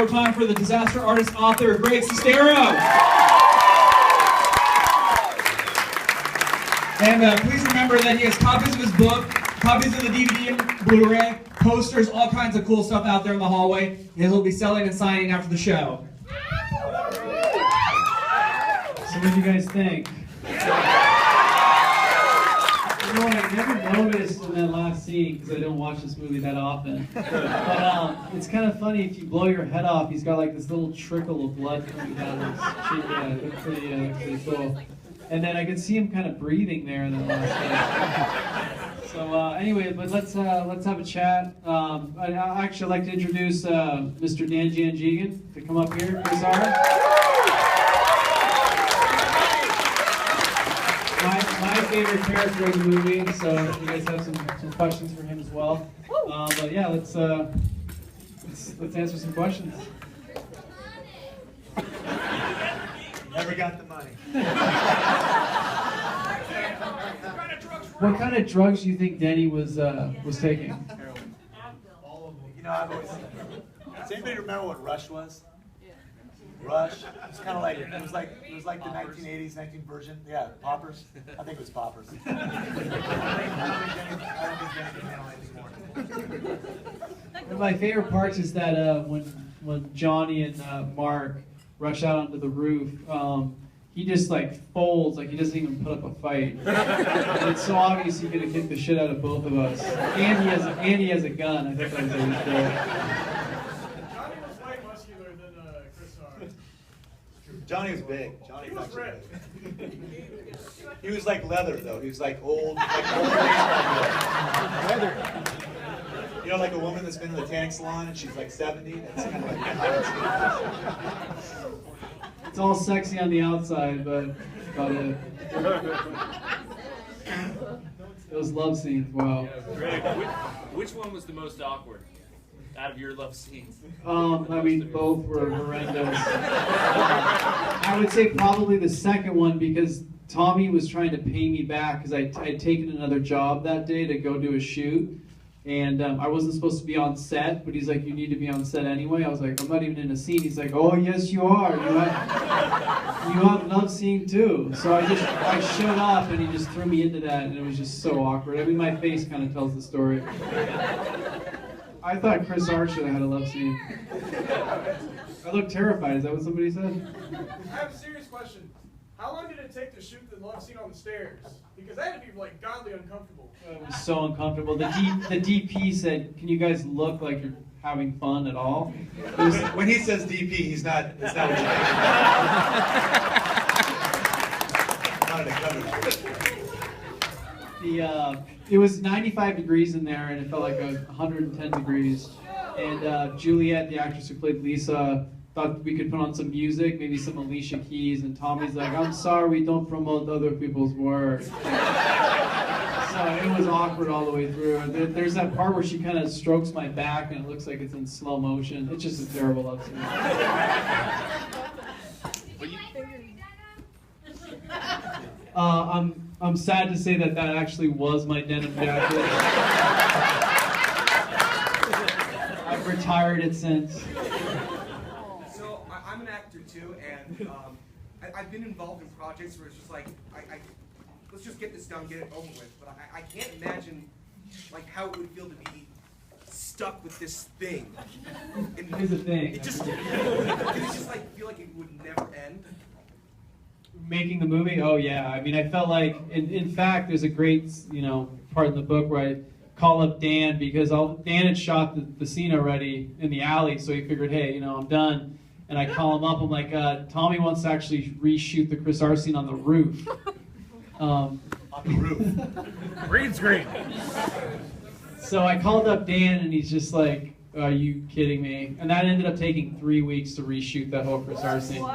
more time for the disaster artist author, Greg Sestero. And please remember that he has copies of his book, copies of the DVD and Blu-ray, posters, all kinds of cool stuff out there in the hallway. And he'll be selling and signing after the show. So what do you guys think? You know, I never noticed in that last scene, because I don't watch this movie that often, but it's kind of funny, if you blow your head off, he's got like this little trickle of blood coming down his cheek. Yeah, it looks pretty cool. And then I could see him kind of breathing there in that last scene. So anyway, but let's have a chat. I'd actually like to introduce Mr. Dan Janjigian to come up here. Chris R. My favorite character in the movie, so you guys have some questions for him as well. But yeah, let's answer some questions. Never got the money. What kind of drugs do you think Denny was taking? Heroin. All of them. You know, I've always. Does anybody remember what Rush was? Rush. It's kind of like it was like the 1980s, 19 version. Yeah, Poppers. I think it was Poppers. I don't think Denny can handle anything more. One of my favorite parts is that when Johnny and Mark rush out onto the roof, he just like folds, like he doesn't even put up a fight. And it's so obvious he's gonna kick the shit out of both of us. And he has a gun. I think that was always cool. Johnny was big. Johnny was actually big. He was like leather, though. He was like old baseball leather. You know, like a woman that's been in the tanning salon and she's like 70. That's kind of like how it's all sexy on the outside, but about it. Those love scenes, wow. Yeah, Greg, which one was the most awkward out of your love scenes? I mean, both were horrendous. I would say probably the second one, because Tommy was trying to pay me back because I'd taken another job that day to go do a shoot. And I wasn't supposed to be on set, but he's like, you need to be on set anyway. I was like, I'm not even in a scene. He's like, oh, yes, you are. You have love scene too. So I showed up and he just threw me into that, and it was just so awkward. I mean, my face kind of tells the story. I thought Chris R should have had a love scene. I look terrified. Is that what somebody said? I have a serious question. How long did it take to shoot the love scene on the stairs? Because that had to be like godly uncomfortable. It was so uncomfortable. The DP said, "Can you guys look like you're having fun at all?" when he says DP, he's not. It's not what you mean. It was 95 degrees in there, and it felt like 110 degrees. And Juliet, the actress who played Lisa, thought we could put on some music, maybe some Alicia Keys, and Tommy's like, I'm sorry, we don't promote other people's work. So it was awkward all the way through. There's that part where she kind of strokes my back, and it looks like it's in slow motion. It's just a terrible love scene. I'm sad to say that actually was my denim jacket. I've retired it since. So I'm an actor too, and I've been involved in projects where it's just like, let's just get this done, get it over with. But I can't imagine like how it would feel to be stuck with this thing. Here's the thing. It just like feel like it would never end. Making the movie? Oh yeah. I mean, I felt like, in fact, there's a great, part in the book where I call up Dan because Dan had shot the scene already in the alley, so he figured, hey, I'm done. And I call him up. I'm like, Tommy wants to actually reshoot the Chris R scene on the roof. On the roof. Green screen. So I called up Dan, and he's just like, are you kidding me? And that ended up taking 3 weeks to reshoot that whole Chris R scene.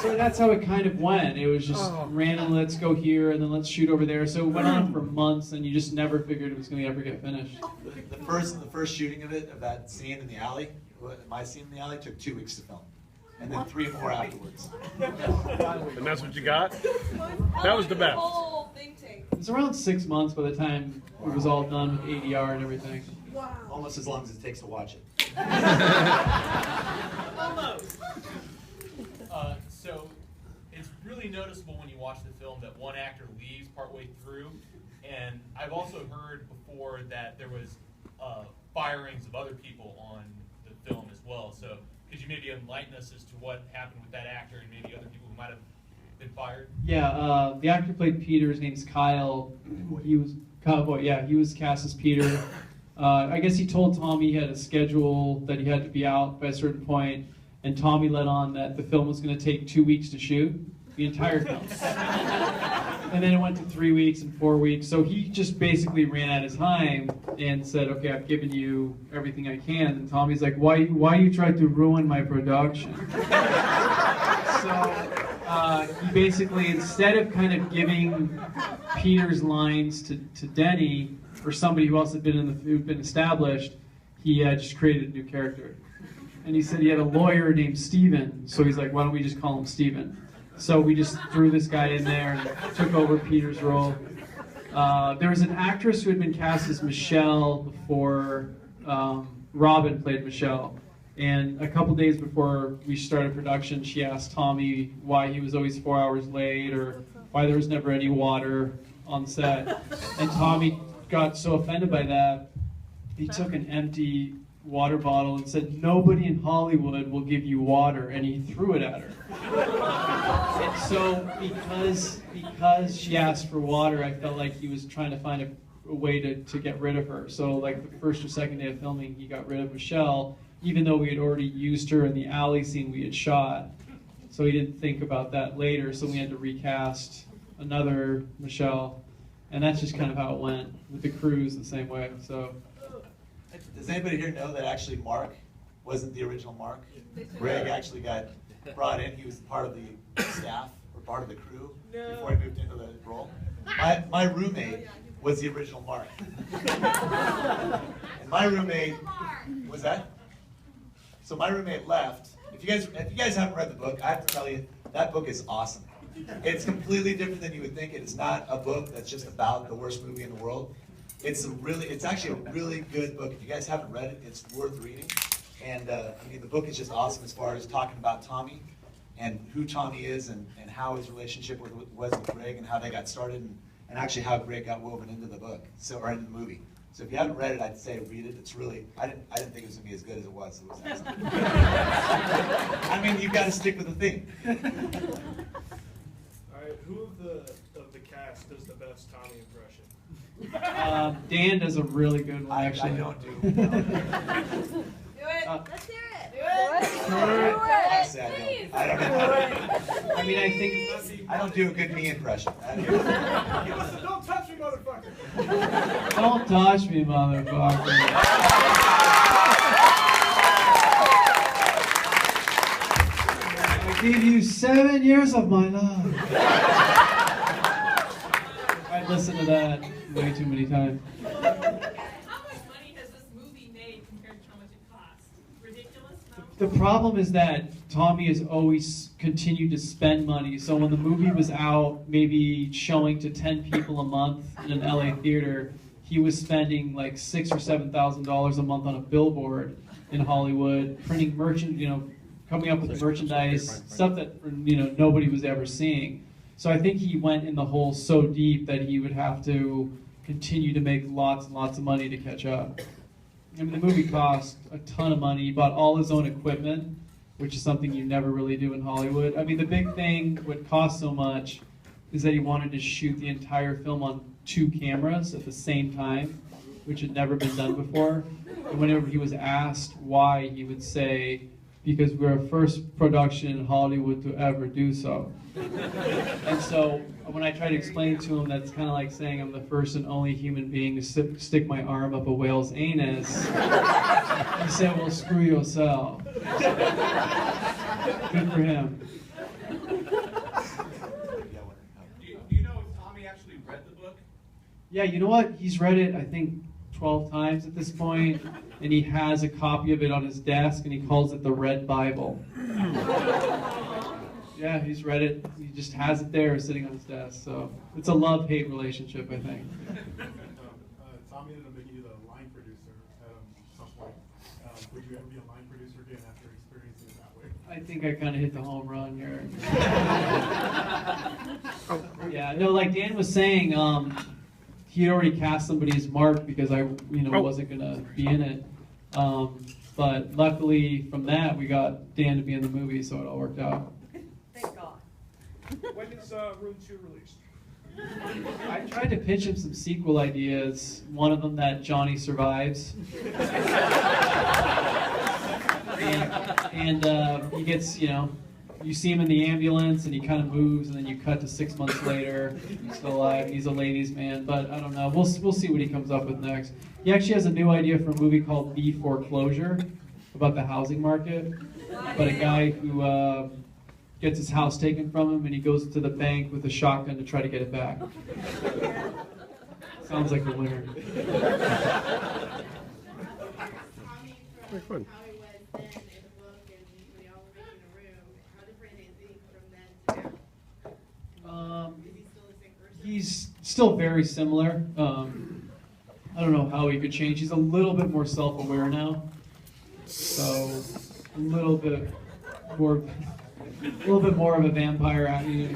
So that's how it kind of went. It was just random, let's go here, and then let's shoot over there. So it went on for months, and you just never figured it was going to ever get finished. The first shooting of that scene in the alley, my scene in the alley, took 2 weeks to film. And then 3 more afterwards. And that's what you got? That was the best. It was around 6 months by the time it was all done with ADR and everything. Wow. Almost as long as it takes to watch it. watch the film that one actor leaves partway through, and I've also heard before that there was firings of other people on the film as well. So could you maybe enlighten us as to what happened with that actor and maybe other people who might have been fired? Yeah, the actor who played Peter, his name's Kyle. He was Cowboy. Yeah, he was cast as Peter. I guess he told Tommy he had a schedule that he had to be out by a certain point, and Tommy let on that the film was going to take 2 weeks to shoot, the entire film. And then it went to 3 weeks and 4 weeks. So he just basically ran out of time and said, okay, I've given you everything I can. And Tommy's like, why you tried to ruin my production? So he basically, instead of kind of giving Peter's lines to Denny, or somebody who else had who'd been established, he just created a new character. And he said he had a lawyer named Steven, so he's like, why don't we just call him Steven? So we just threw this guy in there and took over Peter's role. There was an actress who had been cast as Michelle before Robin played Michelle. And a couple days before we started production, she asked Tommy why he was always 4 hours late or why there was never any water on set. And Tommy got so offended by that, he took an empty water bottle and said, nobody in Hollywood will give you water, and he threw it at her. And so because she asked for water, I felt like he was trying to find a way to get rid of her. So like the first or second day of filming, he got rid of Michelle, even though we had already used her in the alley scene we had shot. So he didn't think about that later, so we had to recast another Michelle. And that's just kind of how it went with the crews the same way. So, does anybody here know that actually Mark wasn't the original Mark? Greg actually got brought in. He was part of the staff or part of the crew before he moved into the role. My roommate was the original Mark. And my roommate was that. So my roommate left. If you guys haven't read the book, I have to tell you that book is awesome. It's completely different than you would think. It is not a book that's just about the worst movie in the world. It's actually a really good book. If you guys haven't read it, it's worth reading. And I mean, the book is just awesome as far as talking about Tommy and who Tommy is and how his relationship was with Greg and how they got started and actually how Greg got woven into the book, or into the movie. So if you haven't read it, I'd say read it. It's really, I didn't think it was gonna be as good as it was. It was excellent. I mean, you've got to stick with the theme. All right, who of the cast does the best Tommy impression? Dan does a really good one, actually. I don't do. Do it. Let's hear it. Do it. I don't know. I mean, I think I don't do a good me impression. Don't touch me, motherfucker. Don't touch me, motherfucker. I gave you 7 years of my life. I listened to that way too many times. How much money has this movie made compared to how much it cost? Ridiculous amount? The problem is that Tommy has always continued to spend money. So when the movie was out, maybe showing to 10 people a month in an LA theater, he was spending like $6,000 or $7,000 a month on a billboard in Hollywood, printing coming up with merchandise, stuff that nobody was ever seeing. So I think he went in the hole so deep that he would have to continue to make lots and lots of money to catch up. I mean, the movie cost a ton of money. He bought all his own equipment, which is something you never really do in Hollywood. I mean, the big thing, what cost so much, is that he wanted to shoot the entire film on 2 cameras at the same time, which had never been done before. And whenever he was asked why, he would say, because we're a first production in Hollywood to ever do so. And so when I try to explain to him, that's kind of like saying I'm the first and only human being to stick my arm up a whale's anus. He said, well, screw yourself. Good for him. Do you know if Tommy actually read the book? Yeah, you know what? He's read it, I think, 12 times at this point, and he has a copy of it on his desk, and he calls it the Red Bible. Yeah, he's read it. He just has it there sitting on his desk. So it's a love-hate relationship, I think. Tommy ended up making you the line producer at some point. Would you ever be a line producer again after experiencing it that way? I think I kind of hit the home run here. Yeah, no, like Dan was saying, he had already cast somebody as Mark because I, wasn't gonna be in it. But luckily from that, we got Dan to be in the movie, so it all worked out. Thank God. When is Room 2 released? I tried to pitch him some sequel ideas. One of them that Johnny survives. and he gets, you see him in the ambulance and he kind of moves, and then you cut to 6 months later. He's still alive. He's a ladies' man, but I don't know. We'll see what he comes up with next. He actually has a new idea for a movie called The Foreclosure, about the housing market. But a guy who gets his house taken from him, and he goes to the bank with a shotgun to try to get it back. Sounds like a winner. Very fun. How he was then in the book and when y'all were making a room, how different is he from then to now? Is he still the same person? He's still very similar. I don't know how he could change. He's a little bit more self-aware now. So a little bit more of a vampire. He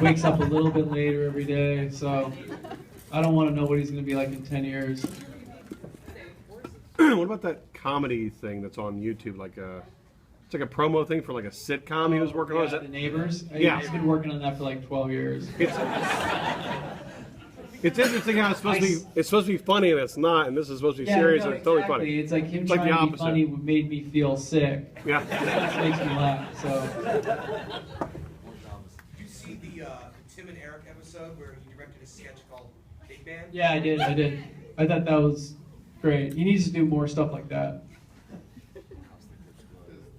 wakes up a little bit later every day. So I don't want to know what he's going to be like in 10 years. What about that comedy thing that's on YouTube? It's like a promo thing for like a sitcom he was working on. Is that The Neighbors? Yeah. He's been working on that for like 12 years. It's interesting how it's supposed to be funny and it's not, and this is supposed to be serious and it's totally funny. It's like him It's like trying the to be opposite. funny made me feel sick. Yeah. That makes me laugh. So Did you see the Tim and Eric episode where he directed a sketch called Big Man? yeah, I did. I thought that was great. He needs to do more stuff like that. Does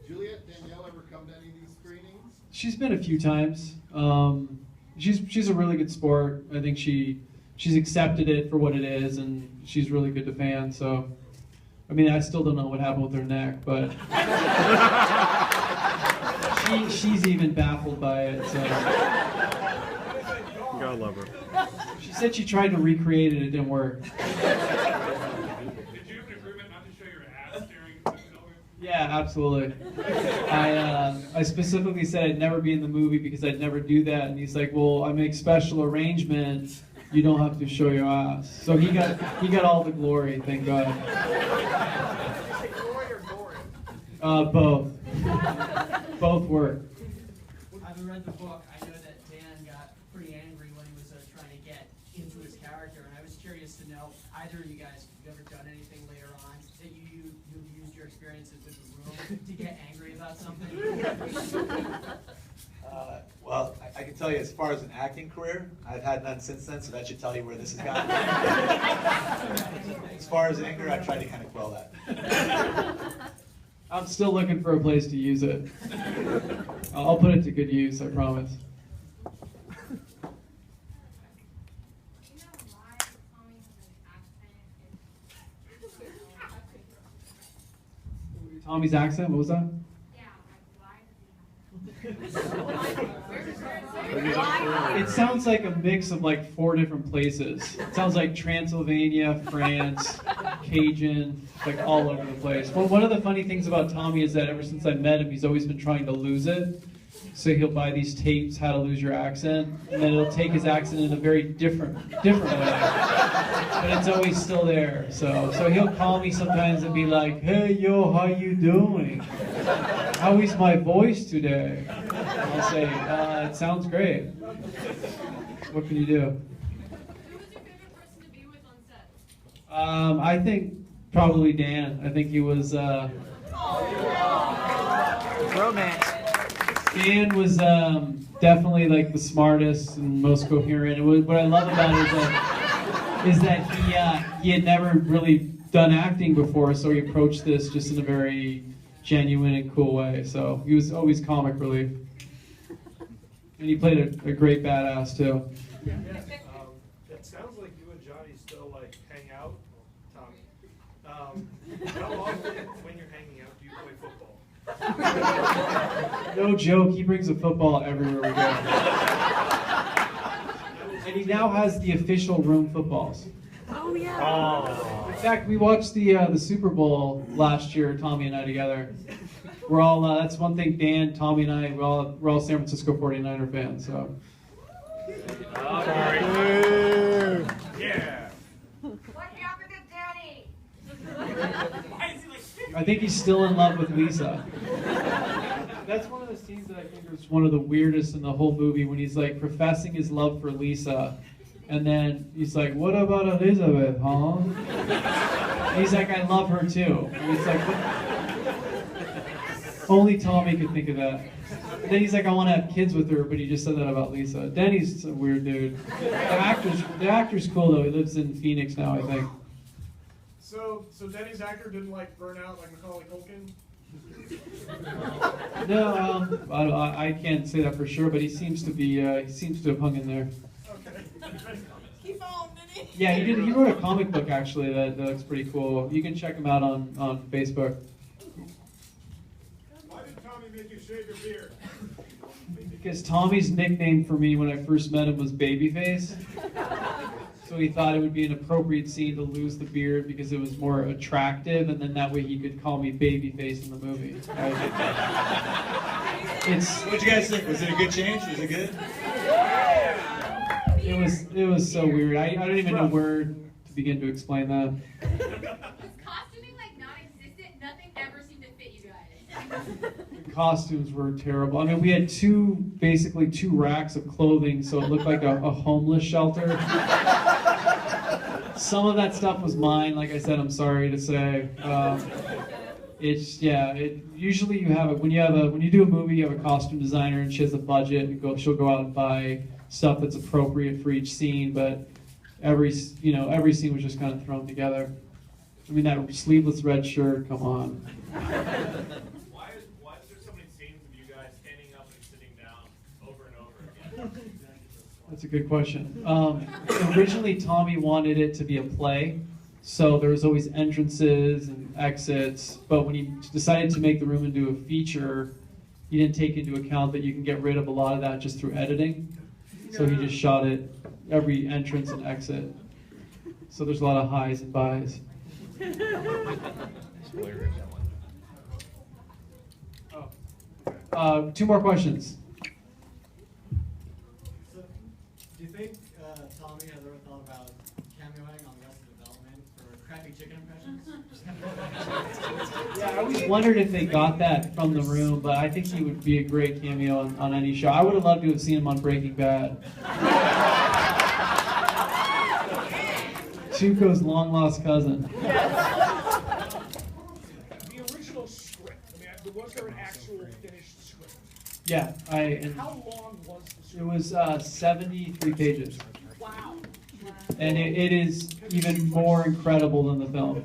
Juliet Danielle ever come to any of these screenings? She's been a few times. She's a really good sport. I think she's accepted it for what it is, and she's really good to fans. So, I mean, I still don't know what happened with her neck, but she's even baffled by it. So, You gotta love her. she said she tried to recreate it. It didn't work. Did you have an agreement not to show your ass during the filming? Yeah, absolutely. I specifically said I'd never be in the movie because I'd never do that, and he's like, "Well, I make special arrangements. You don't have to show your ass." So he got all the glory, thank God. Glory or glory? Both. Both work. I haven't read the book. I know that Dan got pretty angry when he was trying to get into his character, and I was curious to know, either of you guys, have you ever done anything later on that you've used your experiences with the room to get angry about something? Well, I can tell you, as far as an acting career, I've had none since then, so that should tell you where this has gone. As far as anger, I tried to kind of quell that. I'm still looking for a place to use it. I'll put it to good use, I promise. Tommy's accent, what was that? It sounds like a mix of like 4 different places. It sounds like Transylvania, France, Cajun, like all over the place. Well, one of the funny things about Tommy is that ever since I met him, he's always been trying to lose it. So he'll buy these tapes, How to Lose Your Accent, and then he'll take his accent in a very different way. But it's always still there. So he'll call me sometimes and be like, "Hey, yo, how you doing? How is my voice today?" And I'll say, "It sounds great." What can you do? Who was your favorite person to be with on set? I think probably Dan. I think he was. Romance. Dan was definitely like the smartest and most coherent. What I love about it is that he had never really done acting before, so he approached this just in a very genuine and cool way. So he was always comic relief, and he played a great badass too. It sounds like you and Johnny still like hang out, Tommy. How often, when you're hanging out, do you play football? No joke, he brings a football everywhere we go. And he now has the official room footballs. Oh yeah. In fact, we watched the Super Bowl last year, Tommy and I together. we're all, that's one thing, Dan, Tommy, and I, we're all San Francisco 49er fans, so. Sorry. Yeah. What happened to Danny? I think he's still in love with Lisa. That's one of the scenes that I think is one of the weirdest in the whole movie, when he's like professing his love for Lisa, and then he's like, "What about Elizabeth, huh?" And he's like, "I love her too." And it's like, what? Only Tommy could think of that. And then he's like, "I want to have kids with her," but he just said that about Lisa. Danny's a weird dude. The actor's cool though. He lives in Phoenix now, I think. So Denny's actor didn't like burn out like Macaulay Culkin? No, I can't say that for sure, but he seems to have hung in there. Okay. Keep on, Denny. Yeah, he wrote a comic book actually that looks pretty cool. You can check him out on Facebook. Why did Tommy make you shave your beard? Because Tommy's nickname for me when I first met him was Babyface. So he thought it would be an appropriate scene to lose the beard because it was more attractive, and then that way he could call me Babyface in the movie. What'd you guys think? Was it a good change? Was it good? It was so weird. I don't even know where to begin to explain that. Was costuming like non-existent? Nothing ever seemed to fit you guys. The costumes were terrible. I mean, we had basically two racks of clothing, so it looked like a homeless shelter. Some of that stuff was mine. Like I said, I'm sorry to say. Usually you have when you do a movie, you have a costume designer, and she has a budget. She'll go out and buy stuff that's appropriate for each scene. But every scene was just kind of thrown together. I mean, that sleeveless red shirt. Come on. Why is there so many scenes of you guys standing up and sitting down over and over again? That's a good question. Originally, Tommy wanted it to be a play, so there was always entrances and exits. But when he decided to make the room into a feature, he didn't take into account that you can get rid of a lot of that just through editing. So he just shot it every entrance and exit. So there's a lot of highs and buys. Two more questions. So, do you think Tommy has ever thought about cameoing on Arrested Development for crappy chicken impressions? Yeah, I always wondered if they got that from the room, but I think he would be a great cameo on any show. I would have loved to have seen him on Breaking Bad. Tuco's long-lost cousin. The original script. I mean, was there an actual finished script? Yeah, How long was the script? it was 73 pages. Wow. And it is even more incredible than the film.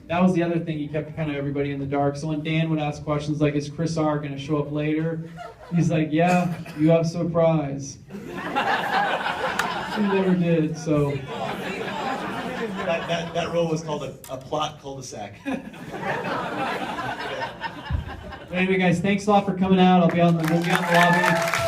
That was the other thing, he kept kind of everybody in the dark. So when Dan would ask questions like, is Chris R going to show up later? He's like, yeah, you have a surprise. He never did, so. That role was called a plot cul-de-sac. Anyway, guys, thanks a lot for coming out. We'll be out in the lobby.